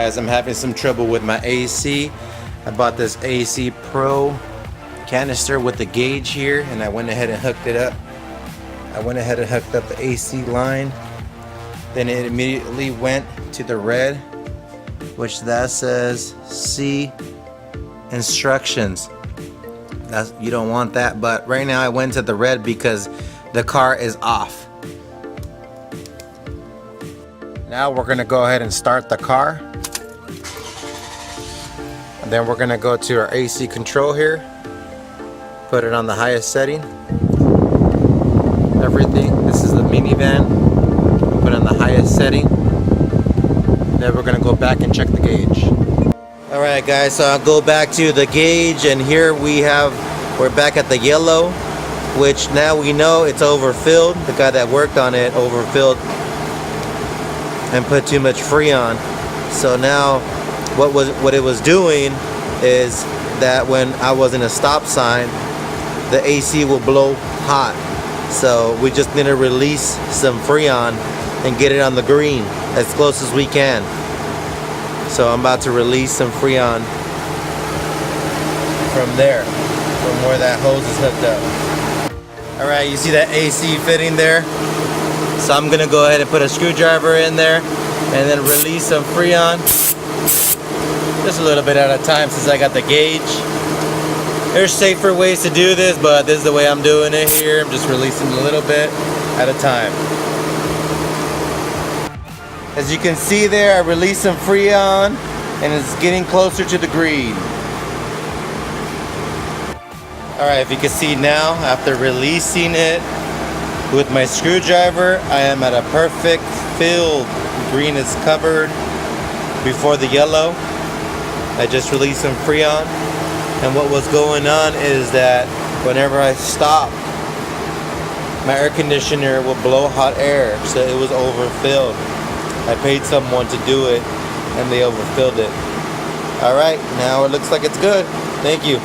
guys, I'm having some trouble with my AC. I bought this AC Pro canister with the gauge here, and I went ahead and hooked it up. I went ahead and hooked up the AC line. Then it immediately went to the red, which that says see instructions. You don't want that, but right now I went to the red because the car is off. Now we're gonna go ahead and start the car. And then we're gonna go to our AC control here. Put it on the highest setting. Everything. This is the minivan. Put it on the highest setting. Then we're gonna go back and check the gauge. Alright guys, so I'll go back to the gauge, and here we're back at the yellow, which now we know it's overfilled. The guy that worked on it overfilled and put too much Freon. So now what it was doing is that when I was in a stop sign, the AC will blow hot. So we just need to release some Freon and get it on the green as close as we can. So I'm about to release some Freon from there, from where that hose is hooked up. Alright, you see that AC fitting there? So I'm gonna go ahead and put a screwdriver in there and then release some Freon. Just a little bit at a time since I got the gauge. There's safer ways to do this, but this is the way I'm doing it here. I'm just releasing a little bit at a time. As you can see there, I released some Freon and it's getting closer to the green. Alright, if you can see now, after releasing it with my screwdriver, I am at a perfect fill. Green is covered before the yellow. I just released some Freon, and what was going on is that whenever I stop, my air conditioner will blow hot air, so it was overfilled. I paid someone to do it and they overfilled it. Alright, now it looks like it's good. Thank you.